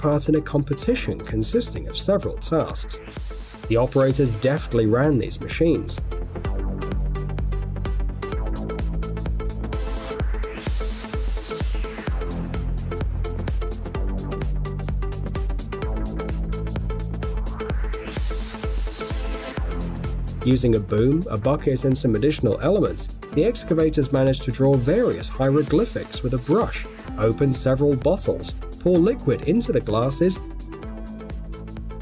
part in a competition consisting of several tasks. The operators deftly ran these machines. Using a boom, a bucket, and some additional elements, the excavators managed to draw various hieroglyphics with a brush, open several bottles, pour liquid into the glasses,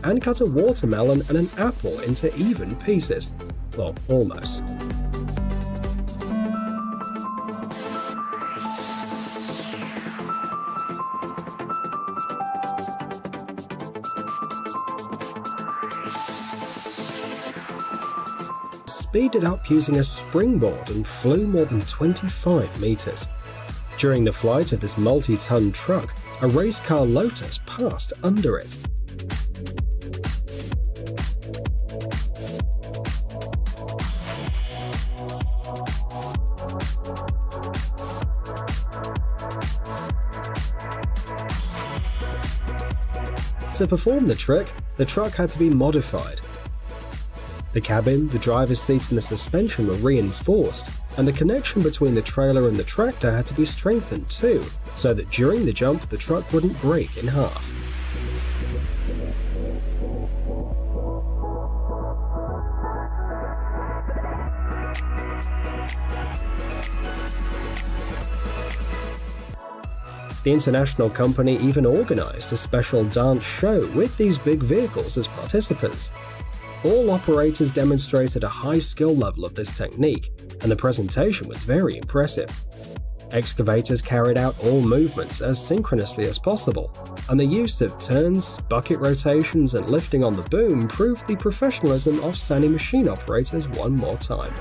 and cut a watermelon and an apple into even pieces. Well, almost. Speeded up using a springboard and flew more than 25 meters. During the flight of this multi-ton truck, a race car Lotus passed under it. To perform the trick, the truck had to be modified. The cabin, the driver's seat and the suspension were reinforced, and the connection between the trailer and the tractor had to be strengthened too, so that during the jump the truck wouldn't break in half. The international company even organized a special dance show with these big vehicles as participants. All operators demonstrated a high skill level of this technique, and the presentation was very impressive. Excavators carried out all movements as synchronously as possible, and the use of turns, bucket rotations, and lifting on the boom proved the professionalism of Sani machine operators one more time.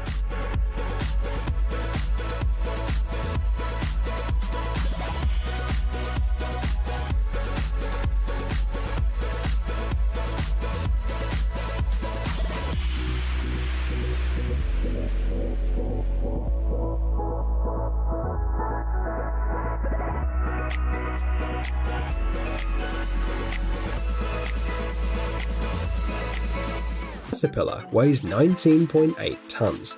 Caterpillar weighs 19.8 tons.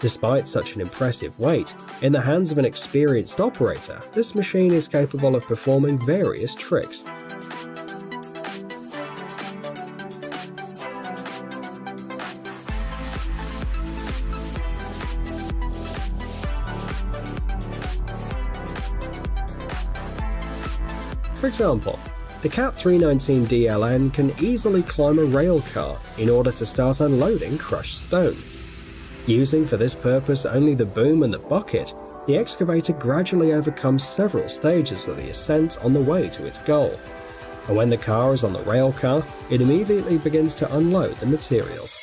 Despite such an impressive weight, in the hands of an experienced operator, this machine is capable of performing various tricks. For example, the Cat 319 DLN can easily climb a rail car in order to start unloading crushed stone. Using for this purpose only the boom and the bucket, the excavator gradually overcomes several stages of the ascent on the way to its goal. And when the car is on the rail car, it immediately begins to unload the materials.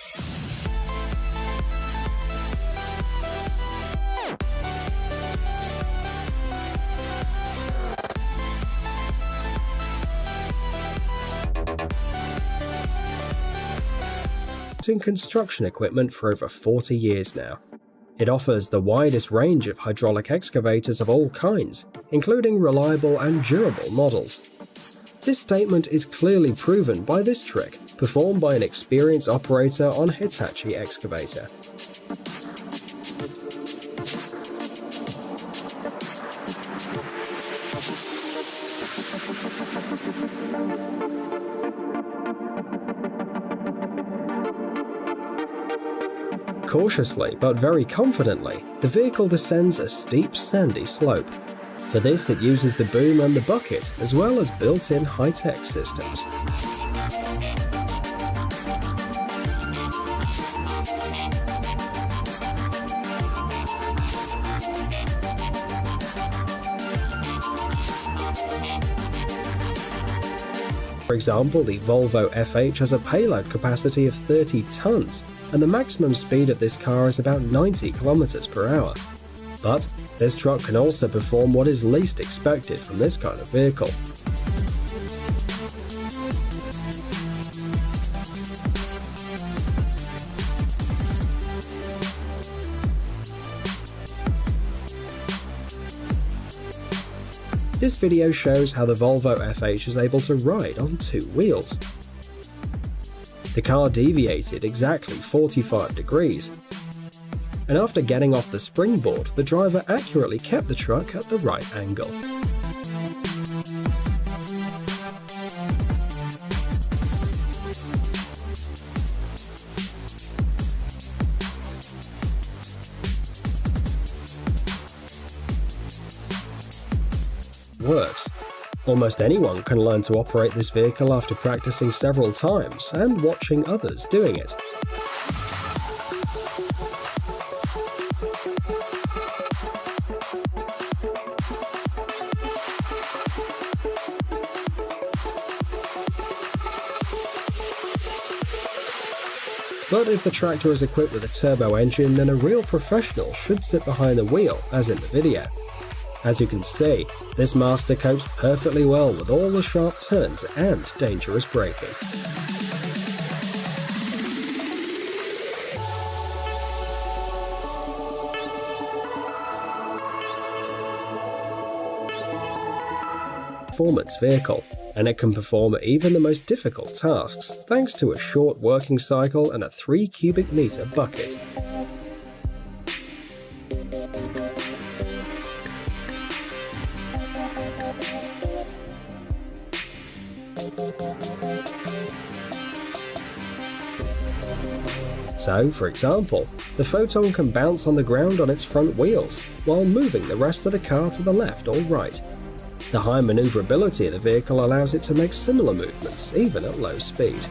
In construction equipment for over 40 years now. It offers the widest range of hydraulic excavators of all kinds, including reliable and durable models. This statement is clearly proven by this trick, performed by an experienced operator on Hitachi excavator. Cautiously but very confidently, the vehicle descends a steep sandy slope. For this, it uses the boom and the bucket, as well as built-in high-tech systems. For example, the Volvo FH has a payload capacity of 30 tons, and the maximum speed of this car is about 90 km per hour. But this truck can also perform what is least expected from this kind of vehicle. This video shows how the Volvo FH is able to ride on 2 wheels. The car deviated exactly 45 degrees, and after getting off the springboard, the driver accurately kept the truck at the right angle. Works. Almost anyone can learn to operate this vehicle after practicing several times and watching others doing it. But if the tractor is equipped with a turbo engine, then a real professional should sit behind the wheel, as in the video. As you can see, this master copes perfectly well with all the sharp turns and dangerous braking. Performance vehicle, and it can perform even the most difficult tasks thanks to a short working cycle and a 3 cubic meter bucket. So, for example, the Photon can bounce on the ground on its front wheels, while moving the rest of the car to the left or right. The high maneuverability of the vehicle allows it to make similar movements, even at low speed.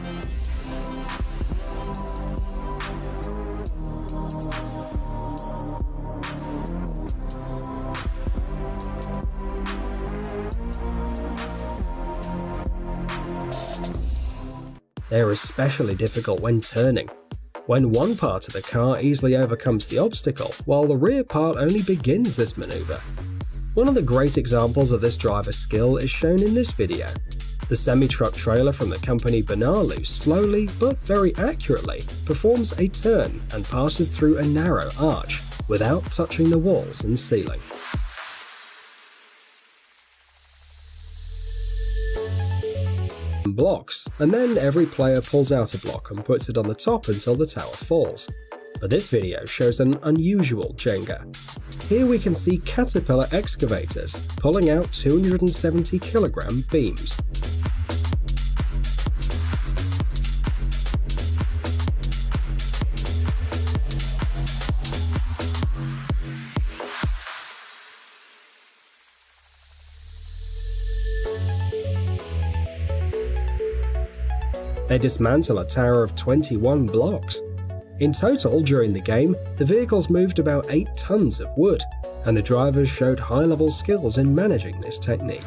They are especially difficult when turning, when one part of the car easily overcomes the obstacle, while the rear part only begins this maneuver. One of the great examples of this driver skill is shown in this video. The semi-truck trailer from the company Benalu slowly, but very accurately, performs a turn and passes through a narrow arch, without touching the walls and ceiling. Blocks, and then every player pulls out a block and puts it on the top until the tower falls. But this video shows an unusual Jenga. Here we can see Caterpillar excavators pulling out 270 kilogram beams. They dismantle a tower of 21 blocks. In total, during the game, the vehicles moved about 8 tons of wood, and the drivers showed high-level skills in managing this technique.